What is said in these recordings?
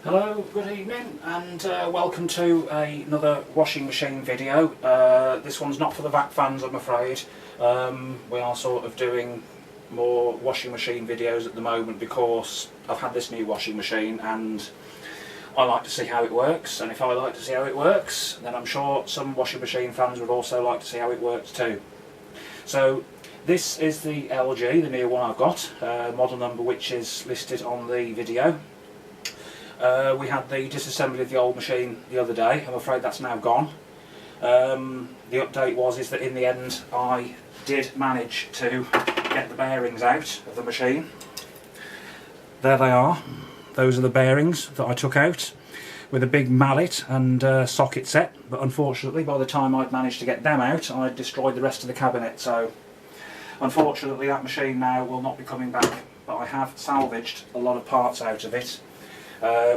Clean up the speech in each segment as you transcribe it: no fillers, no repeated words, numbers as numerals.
Hello, good evening, and welcome to another washing machine video. This one's not for the vac fans, I'm afraid. We are sort of doing more washing machine videos at the moment because I've had this new washing machine and I like to see how it works, and if I like to see how it works, then I'm sure some washing machine fans would also like to see how it works too. So this is the LG, the new one I've got, model number which is listed on the video. We had the disassembly of the old machine the other day. I'm afraid that's now gone. The update is that in the end I did manage to get the bearings out of the machine. There they are. Those are the bearings that I took out with a big mallet and socket set, but unfortunately by the time I'd managed to get them out I'd destroyed the rest of the cabinet, so unfortunately that machine now will not be coming back, but I have salvaged a lot of parts out of it.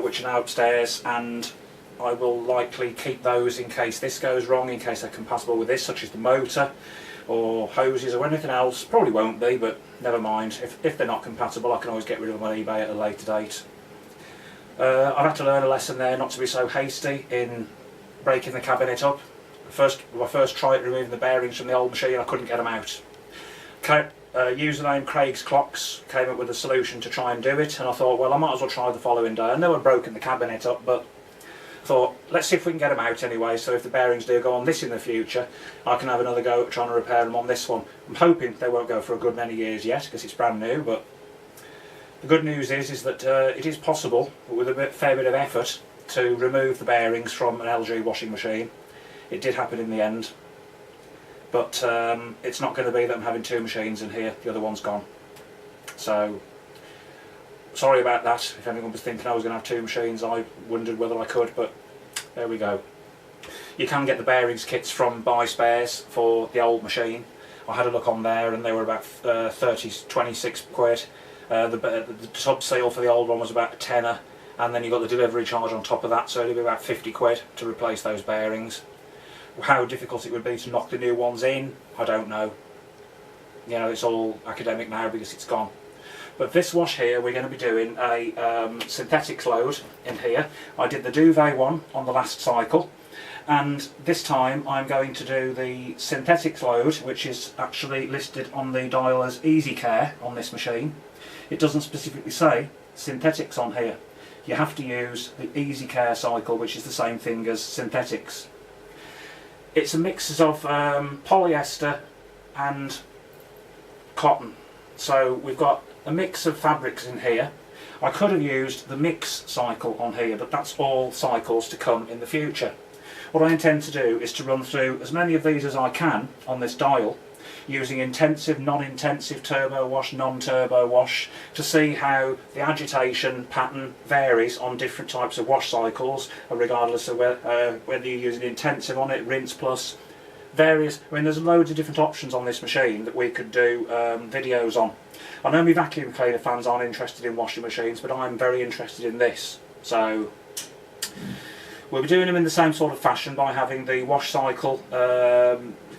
Which are now upstairs, and I will likely keep those in case this goes wrong, in case they're compatible with this, such as the motor or hoses or anything else. Probably won't be, but never mind. If they're not compatible, I can always get rid of them on eBay at a later date. I've had to learn a lesson there not to be so hasty in breaking the cabinet up. My first try at removing the bearings from the old machine, I couldn't get them out. Username Craig's Clocks came up with a solution to try and do it, and I thought, well, I might as well try the following day. I know I'd broken the cabinet up, but I thought, let's see if we can get them out anyway, so if the bearings do go on this in the future, I can have another go at trying to repair them on this one. I'm hoping they won't go for a good many years yet, because it's brand new, but the good news is that it is possible, with a fair bit of effort, to remove the bearings from an LG washing machine. It did happen in the end. But it's not going to be that I'm having two machines in here, the other one's gone. So, sorry about that. If anyone was thinking I was going to have two machines, I wondered whether I could, but there we go. You can get the bearings kits from Buy Spares for the old machine. I had a look on there and they were about 26 quid. The tub seal for the old one was about a tenner, and then you got the delivery charge on top of that, so it'd be about 50 quid to replace those bearings. How difficult it would be to knock the new ones in, I don't know. You know, it's all academic now because it's gone. But this wash here, we're going to be doing a synthetics load in here. I did the duvet one on the last cycle, and this time I'm going to do the synthetics load, which is actually listed on the dial as Easy Care on this machine. It doesn't specifically say synthetics on here. You have to use the Easy Care cycle, which is the same thing as synthetics. It's a mix of polyester and cotton, so we've got a mix of fabrics in here. I could have used the mix cycle on here, but that's all cycles to come in the future. What I intend to do is to run through as many of these as I can on this dial, using intensive, non-intensive, turbo wash, non-turbo wash, to see how the agitation pattern varies on different types of wash cycles, regardless of whether you're using intensive on it, rinse plus, various. I mean, there's loads of different options on this machine that we could do videos on. I know my vacuum cleaner fans aren't interested in washing machines, but I'm very interested in this, so we'll be doing them in the same sort of fashion by having the wash cycle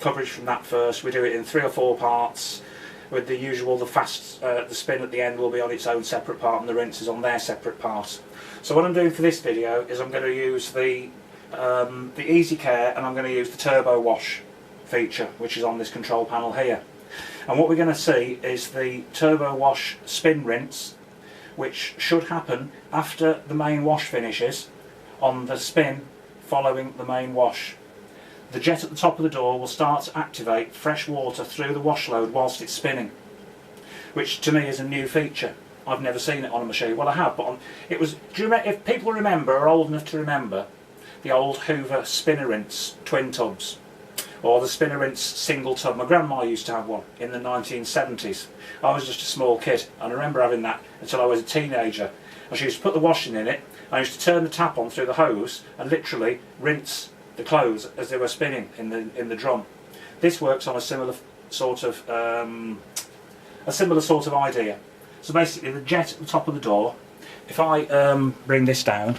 coverage from that first. We do it in 3 or 4 parts with the usual, the spin at the end will be on its own separate part and the rinse is on their separate part. So what I'm doing for this video is I'm going to use the Easy Care, and I'm going to use the Turbowash feature, which is on this control panel here. And what we're going to see is the Turbowash spin rinse, which should happen after the main wash finishes, on the spin following the main wash. The jet at the top of the door will start to activate fresh water through the wash load whilst it's spinning, which to me is a new feature. I've never seen it on a machine. Well, I have, but it was. Do you remember, if people remember, are old enough to remember, the old Hoover spinner rinse twin tubs, or the spinner rinse single tub? My grandma used to have one in the 1970s. I was just a small kid, and I remember having that until I was a teenager. And she used to put the washing in it. I used to turn the tap on through the hose and literally rinse the clothes as they were spinning in the drum. This works on a similar sort of idea. So basically, the jet at the top of the door. If I bring this down,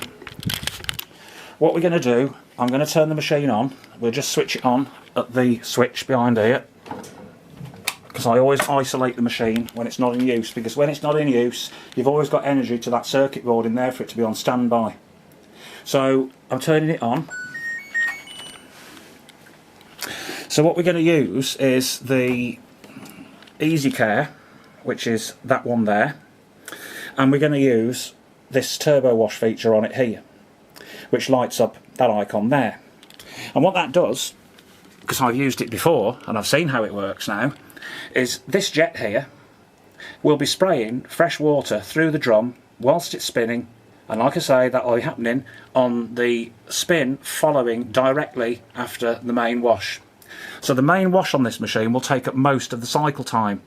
what we're going to do, I'm going to turn the machine on. We'll just switch it on at the switch behind here, because So I always isolate the machine when it's not in use, because when it's not in use, you've always got energy to that circuit board in there for it to be on standby. So I'm turning it on. So what we're going to use is the Easy Care, which is that one there, and we're going to use this Turbowash feature on it here, which lights up that icon there. And what that does, because I've used it before and I've seen how it works now, is this jet here will be spraying fresh water through the drum whilst it's spinning, and like I say, that will be happening on the spin following directly after the main wash. So the main wash on this machine will take up most of the cycle time,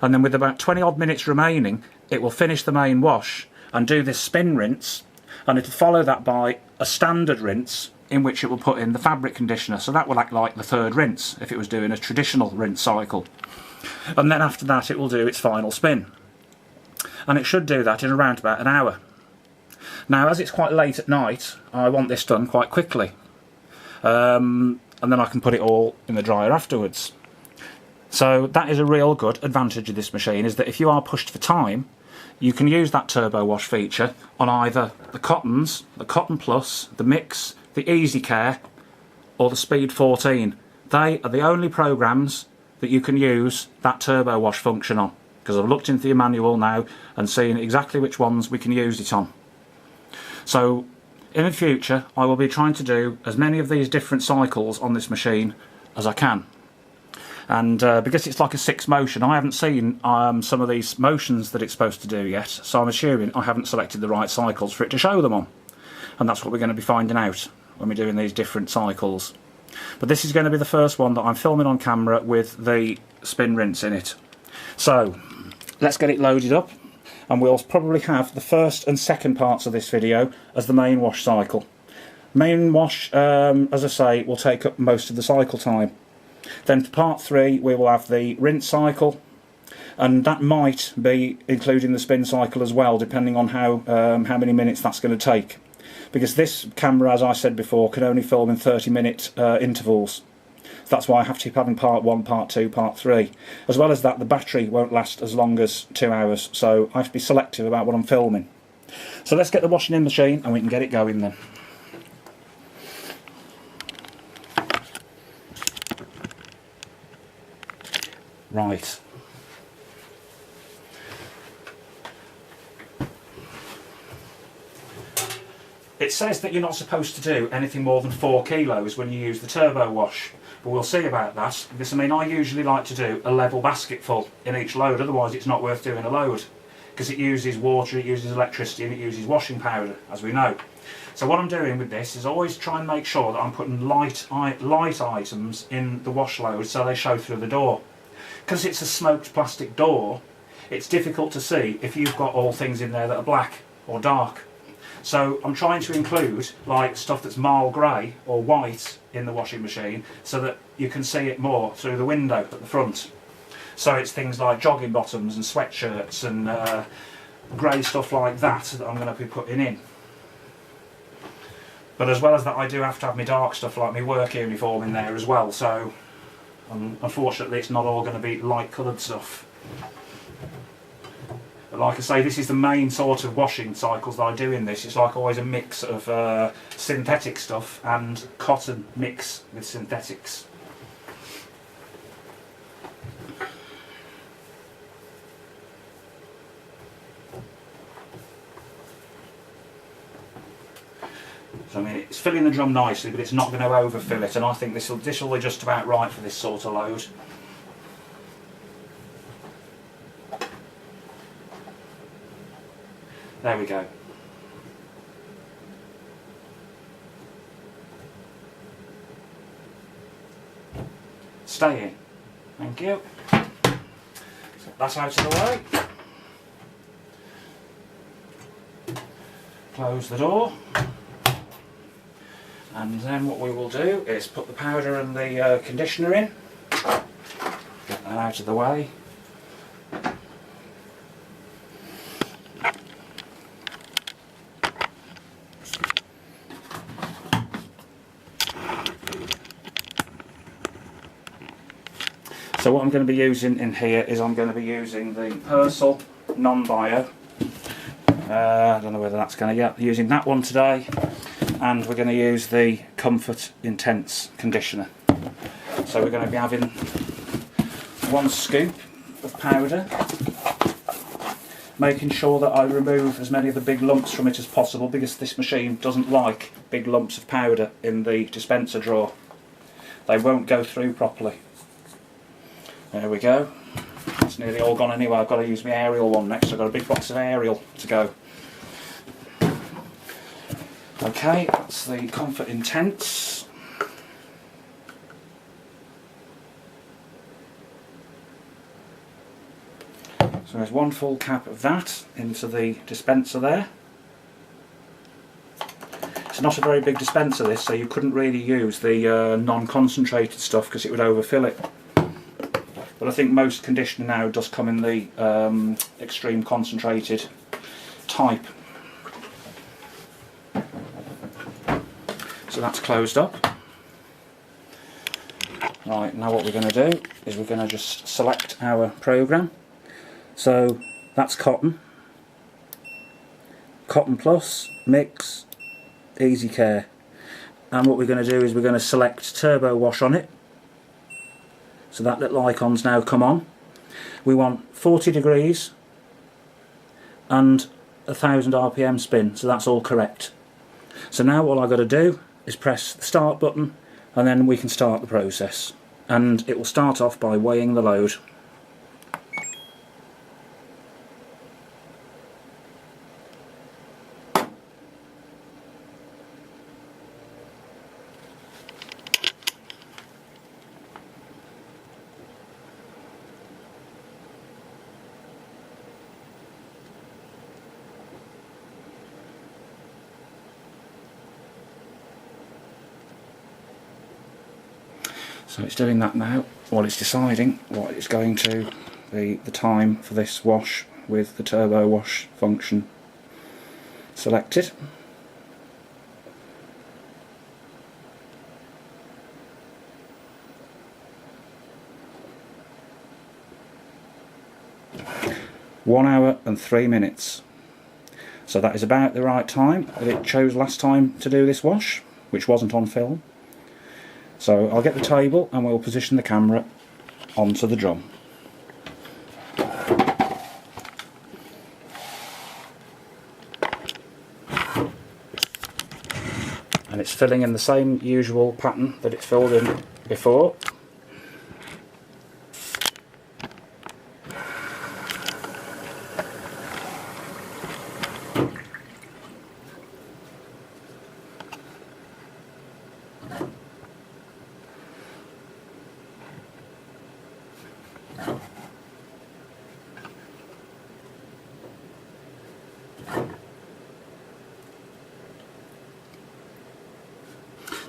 and then with about 20 odd minutes remaining it will finish the main wash and do this spin rinse, and it'll follow that by a standard rinse in which it will put in the fabric conditioner. So that will act like the third rinse if it was doing a traditional rinse cycle. And then after that it will do its final spin. And it should do that in around about an hour. Now, as it's quite late at night, I want this done quite quickly. And then I can put it all in the dryer afterwards. So that is a real good advantage of this machine, is that if you are pushed for time, you can use that Turbowash feature on either the Cottons, the Cotton Plus, the Mix, the Easy Care, or the Speed 14. They are the only programs that you can use that Turbowash function on, because I've looked into the manual now and seen exactly which ones we can use it on. So in the future I will be trying to do as many of these different cycles on this machine as I can. And because it's like a 6 motion, I haven't seen some of these motions that it's supposed to do yet, so I'm assuming I haven't selected the right cycles for it to show them on. And that's what we're going to be finding out when we're doing these different cycles. But this is going to be the first one that I'm filming on camera with the spin rinse in it. So let's get it loaded up, and we'll probably have the first and second parts of this video as the main wash cycle. Main wash, as I say, will take up most of the cycle time. Then for part 3 we will have the rinse cycle, and that might be including the spin cycle as well, depending on how many minutes that's going to take. Because this camera, as I said before, can only film in 30-minute intervals. So that's why I have to keep having part 1, part 2, part 3. As well as that, the battery won't last as long as 2 hours, so I have to be selective about what I'm filming. So let's get the washing in machine and we can get it going then. Right. It says that you're not supposed to do anything more than 4 kilos when you use the Turbowash, but we'll see about that, because I mean, I usually like to do a level basketful in each load, otherwise it's not worth doing a load, because it uses water, it uses electricity, and it uses washing powder, as we know. So what I'm doing with this is always try and make sure that I'm putting light items in the wash load so they show through the door. Because it's a smoked plastic door, it's difficult to see if you've got all things in there that are black or dark. So I'm trying to include like stuff that's marl grey or white in the washing machine so that you can see it more through the window at the front. So it's things like jogging bottoms and sweatshirts and grey stuff like that that I'm going to be putting in. But as well as that, I do have to have my dark stuff like my work uniform in there as well, so unfortunately it's not all going to be light coloured stuff. But like I say, this is the main sort of washing cycles that I do in this. It's like always a mix of synthetic stuff and cotton mix with synthetics. So I mean, it's filling the drum nicely, but it's not going to overfill it, and I think this will be just about right for this sort of load. There we go. Stay in. Thank you. So that's out of the way. Close the door. And then what we will do is put the powder and the conditioner in. Get that out of the way. So what I'm going to be using in here is I'm going to be using the Purcell non-bio. I don't know whether that's going to, yeah, using that one today, and we're going to use the Comfort Intense conditioner. So we're going to be having 1 scoop of powder, making sure that I remove as many of the big lumps from it as possible, because this machine doesn't like big lumps of powder in the dispenser drawer. They won't go through properly. There we go. It's nearly all gone anyway. I've got to use my aerial one next. I've got a big box of aerial to go. Okay, that's the Comfort Intense. So there's 1 full cap of that into the dispenser there. It's not a very big dispenser this, so you couldn't really use the non-concentrated stuff because it would overfill it. But I think most conditioner now does come in the extreme concentrated type. So that's closed up. Right, now what we're going to do is we're going to just select our program. So that's cotton. Cotton Plus, Mix, Easy Care. And what we're going to do is we're going to select Turbowash on it. So that little icon's now come on. We want 40 degrees and 1000 RPM spin, so that's all correct. So now all I've got to do is press the start button, and then we can start the process. And it will start off by weighing the load. So it's doing that now while it's deciding what is going to be the time for this wash with the turbo wash function selected. One hour and 3 minutes. So that is about the right time that it chose last time to do this wash, which wasn't on film. So I'll get the table and we'll position the camera onto the drum. And it's filling in the same usual pattern that it's filled in before.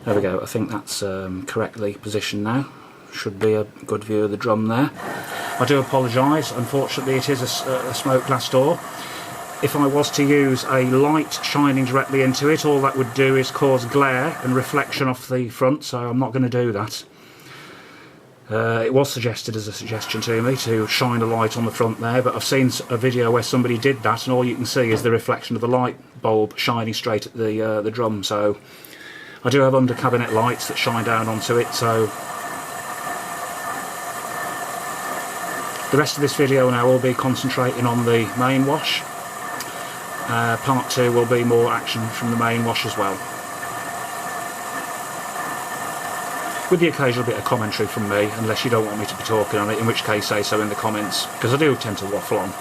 There we go, I think that's correctly positioned now. Should be a good view of the drum there. I do apologise, unfortunately it is a smoke glass door. If I was to use a light shining directly into it, all that would do is cause glare and reflection off the front, so I'm not going to do that. It was suggested as a suggestion to me to shine a light on the front there, but I've seen a video where somebody did that and all you can see is the reflection of the light bulb shining straight at the drum. So I do have under cabinet lights that shine down onto it, so the rest of this video now will be concentrating on the main wash. Part 2 will be more action from the main wash as well, with the occasional bit of commentary from me, unless you don't want me to be talking on it, in which case say so in the comments, because I do tend to waffle on.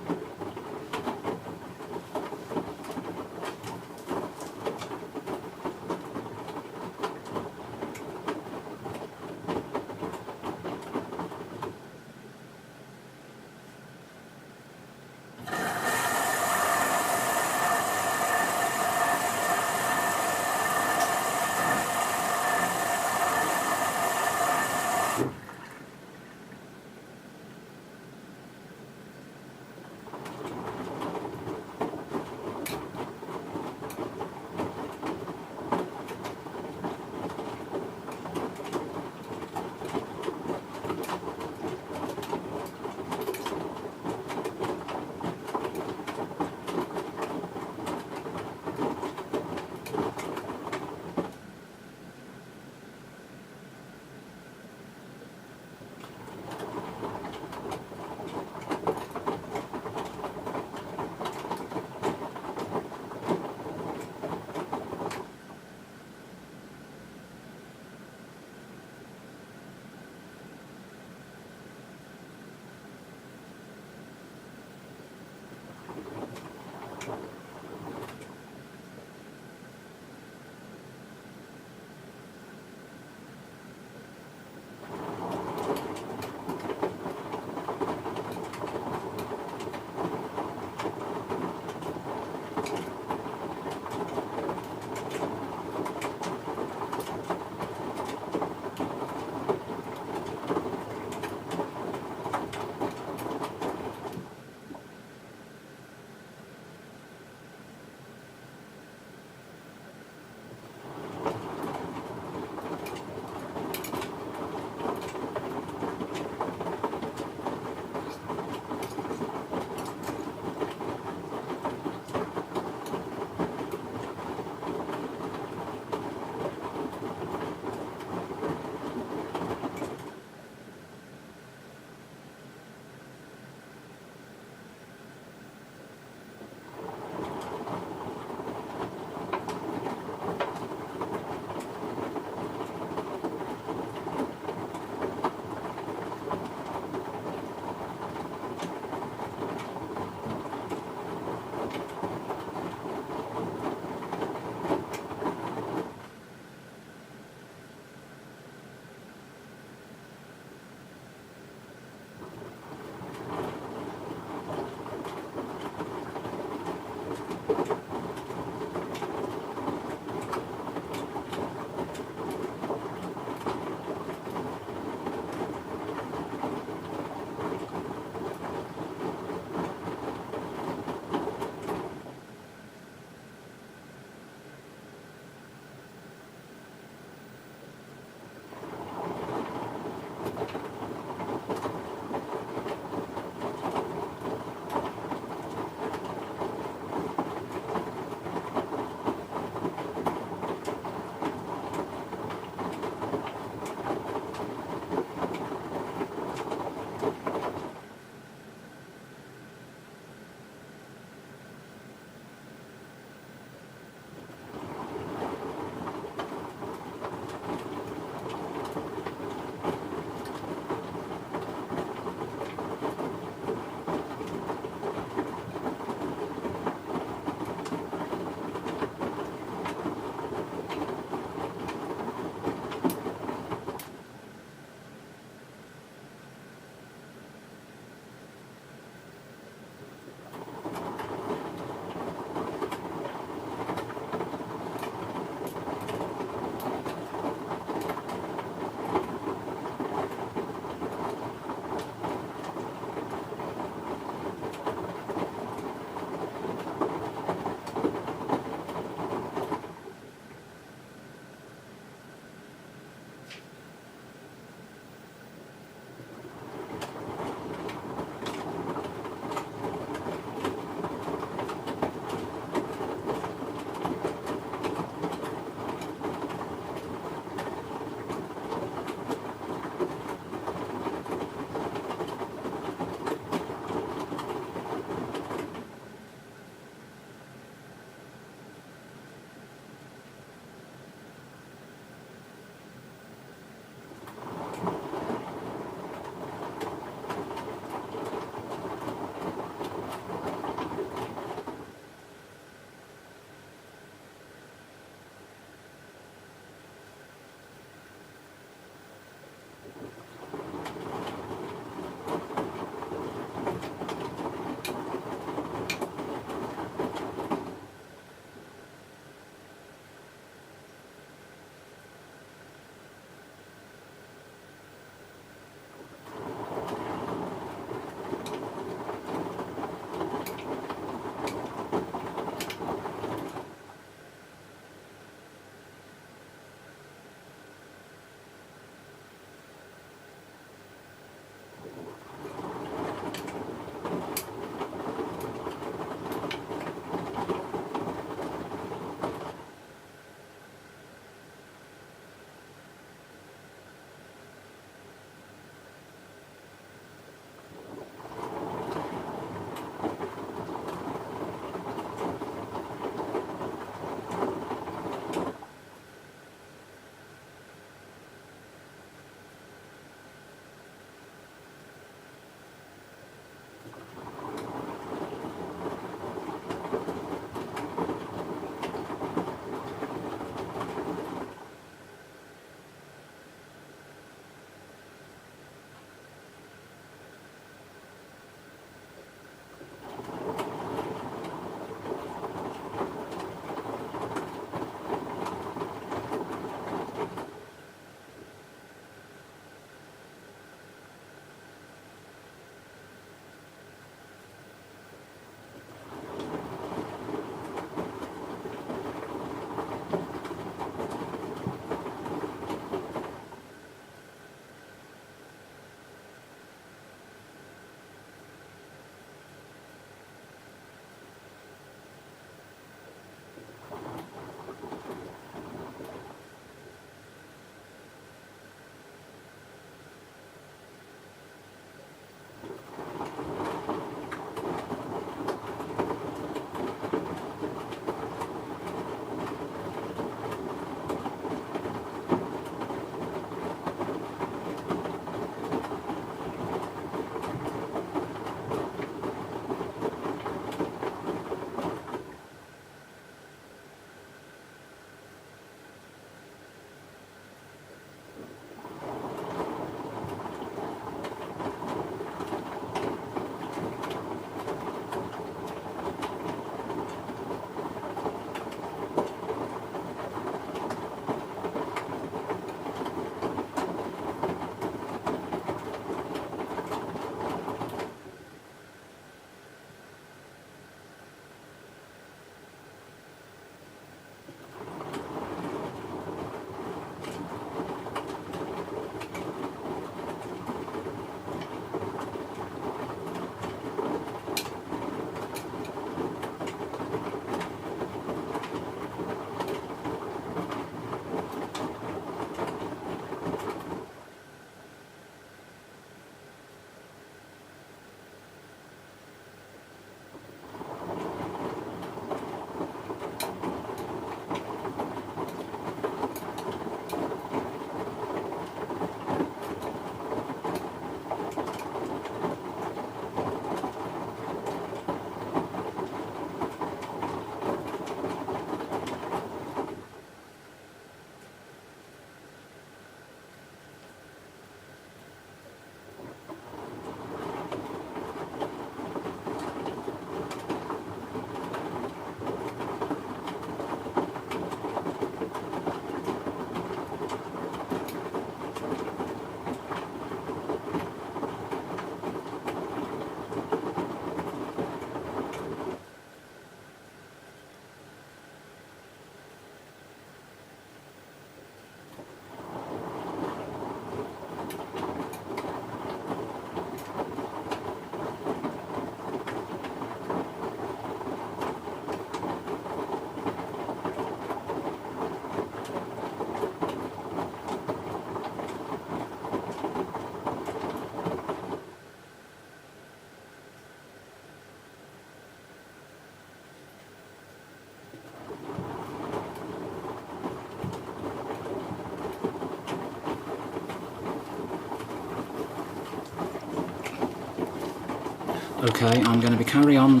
Okay, I'm going to be carrying on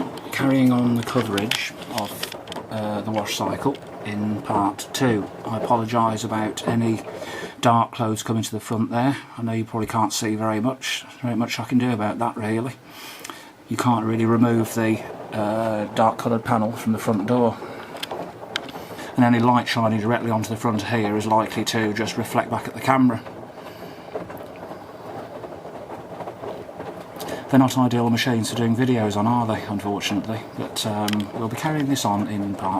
the coverage of the wash cycle in part 2. I apologise about any dark clothes coming to the front there. I know you probably can't see very much I can do about that really. You can't really remove the dark coloured panel from the front door, and any light shining directly onto the front here is likely to just reflect back at the camera. They're not ideal machines for doing videos on, are they, unfortunately, but we'll be carrying this on in part